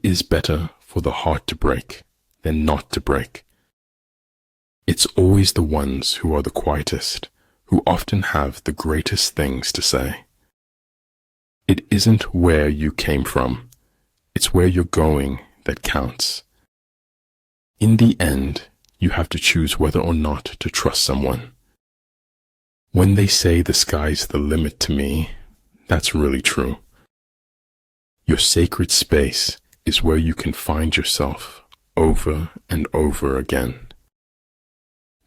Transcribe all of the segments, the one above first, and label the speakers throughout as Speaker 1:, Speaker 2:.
Speaker 1: is better for the heart to break than not to break. It's always the ones who are the quietest who often have the greatest things to say. It isn't where you came from, it's where you're going that counts. In the end, you have to choose whether or not to trust someone. When they say the sky's the limit to me, that's really true. Your sacred space is where you can find yourself over and over again.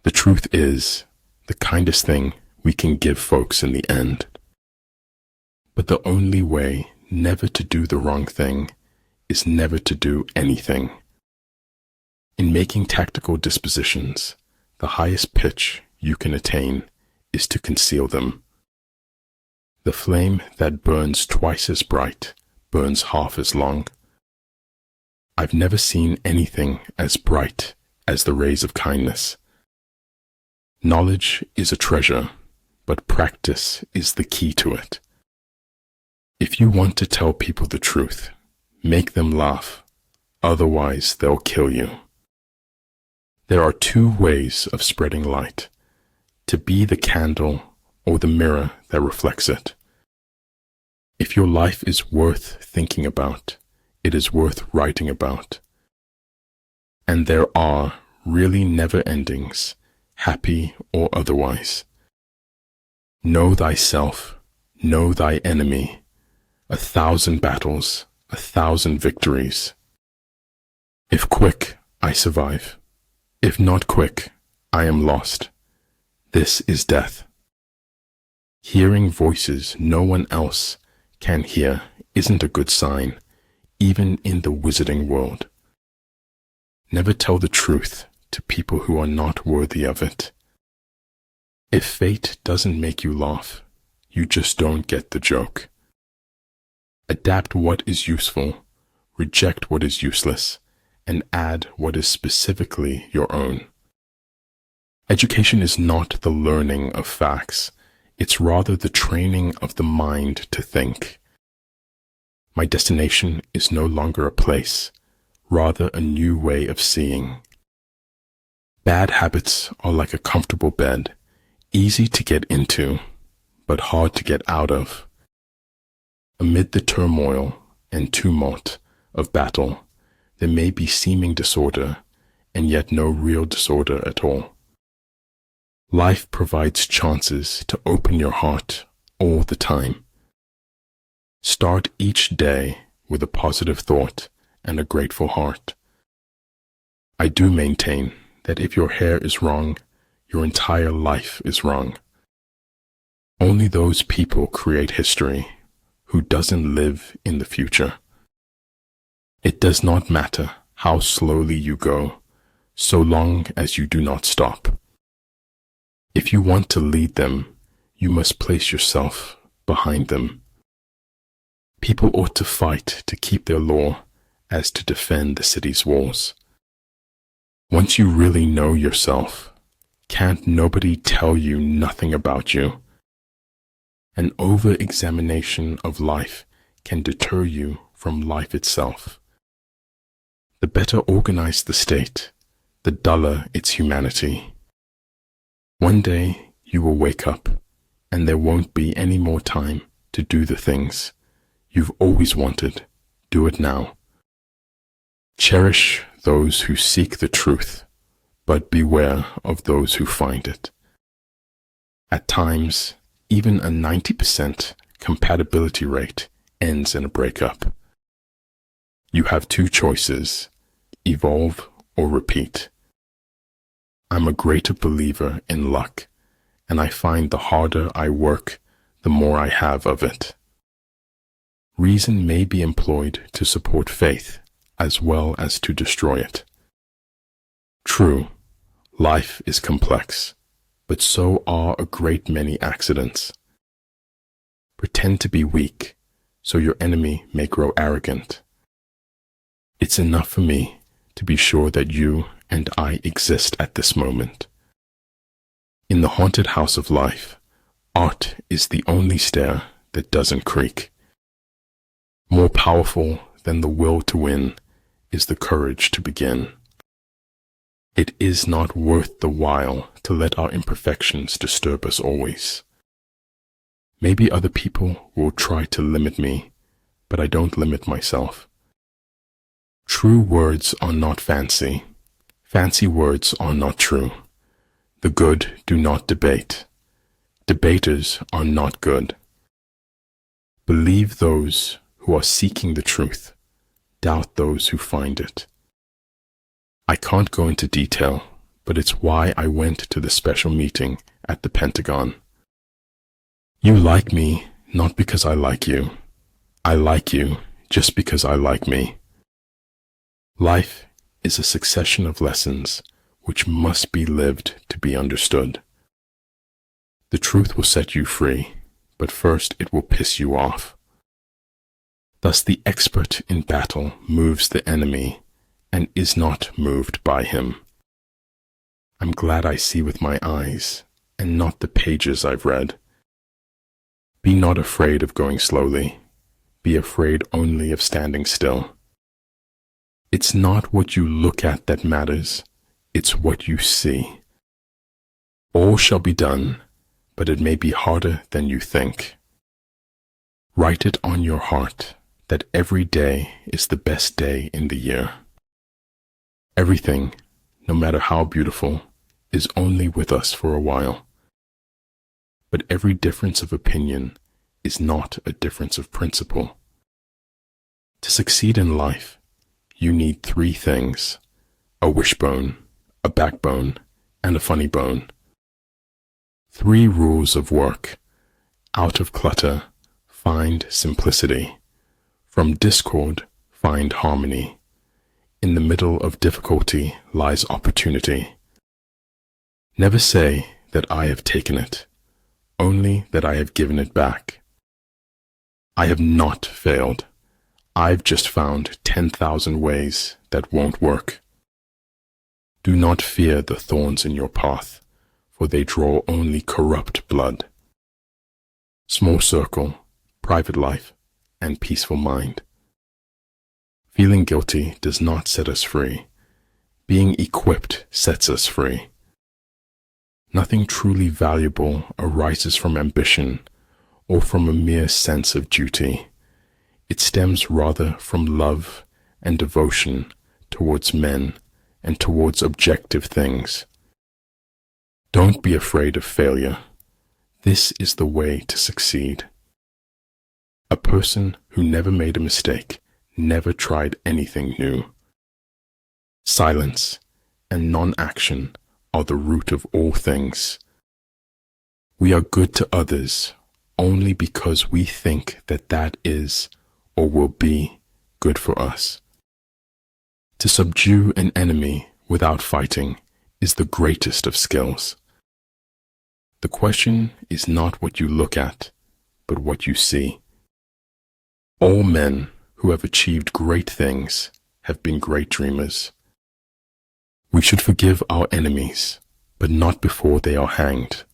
Speaker 1: The truth is, the kindest thing we can give folks in the end. But the only way never to do the wrong thing is never to do anything. In making tactical dispositions, the highest pitch you can attain is to conceal them. The flame that burns twice as bright burns half as long. I've never seen anything as bright as the rays of kindness. Knowledge is a treasure, but practice is the key to it. If you want to tell people the truth, make them laugh, otherwise they'll kill you. There are two ways of spreading light: to be the candle or the mirror that reflects it. If your life is worth thinking about, it is worth writing about. And there are really never endings, happy or otherwise. Know thyself, know thy enemy, 1,000 battles, 1,000 victories. If quick, I survive. If not quick, I am lost. This is death. Hearing voices no one else can hear isn't a good sign, even in the wizarding world. Never tell the truth to people who are not worthy of it. If fate doesn't make you laugh, you just don't get the joke. Adapt what is useful, reject what is useless, and add what is specifically your own. Education is not the learning of facts, it's rather the training of the mind to think. My destination is no longer a place, rather a new way of seeing. Bad habits are like a comfortable bed, easy to get into, but hard to get out of. Amid the turmoil and tumult of battle, there may be seeming disorder, and yet no real disorder at all. Life provides chances to open your heart all the time. Start each day with a positive thought and a grateful heart. I do maintain that if your hair is wrong, your entire life is wrong. Only those people create history who doesn't live in the future. It does not matter how slowly you go, so long as you do not stop. If you want to lead them, you must place yourself behind them. People ought to fight to keep their law as to defend the city's walls. Once you really know yourself, can't nobody tell you nothing about you. An over-examination of life can deter you from life itself. The better organized the state, the duller its humanity. One day you will wake up, and there won't be any more time to do the things you've always wanted. Do it now. Cherish those who seek the truth, but beware of those who find it. At times, even a 90% compatibility rate ends in a breakup. You have two choices: evolve or repeat. I'm a greater believer in luck, and I find the harder I work, the more I have of it. Reason may be employed to support faith as well as to destroy it. True, life is complex, but so are a great many accidents. Pretend to be weak, so your enemy may grow arrogant. It's enough for me to be sure that you and I exist at this moment. In the haunted house of life, art is the only stair that doesn't creak. More powerful than the will to win is the courage to begin. It is not worth the while to let our imperfections disturb us always. Maybe other people will try to limit me, but I don't limit myself. True words are not fancy. Fancy words are not true. The good do not debate. Debaters are not good. Believe those who are seeking the truth. Doubt those who find it. I can't go into detail, but it's why I went to the special meeting at the Pentagon. You like me not because I like you. I like you just because I like me. Life is a succession of lessons which must be lived to be understood. The truth will set you free, but first it will piss you off. Thus the expert in battle moves the enemy and is not moved by him. I'm glad I see with my eyes and not the pages I've read. Be not afraid of going slowly. Be afraid only of standing still. It's not what you look at that matters. It's what you see. All shall be done, but it may be harder than you think. Write it on your heart that every day is the best day in the year. Everything, no matter how beautiful, is only with us for a while. But every difference of opinion is not a difference of principle. To succeed in life, you need 3 things: a wishbone, a backbone, and a funny bone. 3 rules of work. Out of clutter, find simplicity. From discord, find harmony. In the middle of difficulty lies opportunity. Never say that I have taken it, only that I have given it back. I have not failed. I've just found 10,000 ways that won't work. Do not fear the thorns in your path, for they draw only corrupt blood. Small circle, private life, and peaceful mind. Feeling guilty does not set us free. Being equipped sets us free. Nothing truly valuable arises from ambition or from a mere sense of duty. It stems rather from love and devotion towards men and towards objective things. Don't be afraid of failure. This is the way to succeed. A person who never made a mistake never tried anything new. Silence and non-action are the root of all things. We are good to others only because we think that that is or will be good for us. To subdue an enemy without fighting is the greatest of skills. The question is not what you look at, but what you see. All men who have achieved great things have been great dreamers. We should forgive our enemies, but not before they are hanged.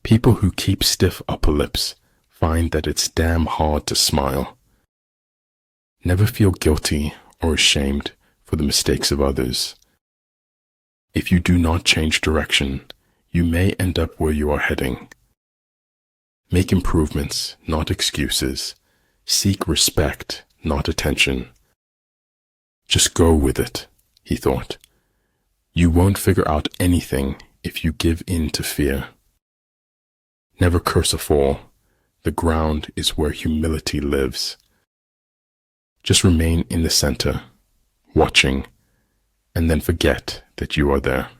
Speaker 1: People who keep stiff upper lips find that it's damn hard to smile. Never feel guilty or ashamed for the mistakes of others. If you do not change direction, you may end up where you are heading. Make improvements, not excuses. Seek respect, not attention. Just go with it, he thought. You won't figure out anything if you give in to fear. Never curse a fall. The ground is where humility lives. Just remain in the center, watching, and then forget that you are there.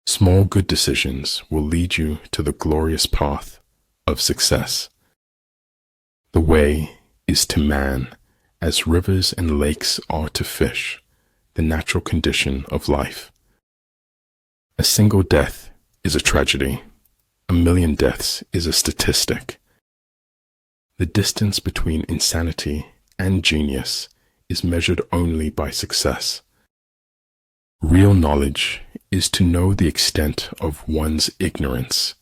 Speaker 1: Small good decisions will lead you to the glorious path of success. The way is to man as rivers and lakes are to fish, the natural condition of life. A single death is a tragedy. 1,000,000 deaths is a statistic. The distance between insanity and genius is measured only by success. Real knowledge is to know the extent of one's ignorance.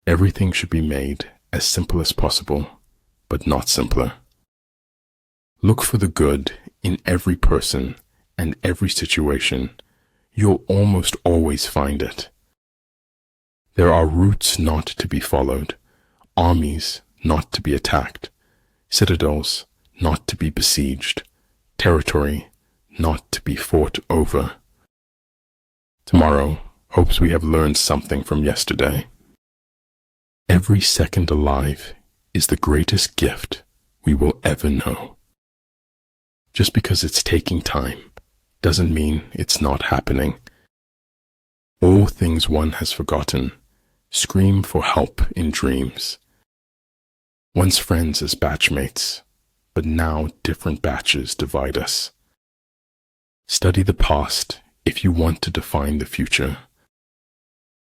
Speaker 1: Everything should be made as simple as possible, but not simpler. Look for the good in every person and every situation. You'll almost always find it. There are routes not to be followed, armies not to be attacked, citadels not to be besieged, territory not to be fought over. Tomorrow hopes we have learned something from yesterday. Every second alive is the greatest gift we will ever know. Just because it's taking time doesn't mean it's not happening. All things one has forgotten scream for help in dreams. Once friends as batchmates, but now different batches divide us. Study the past if you want to define the future.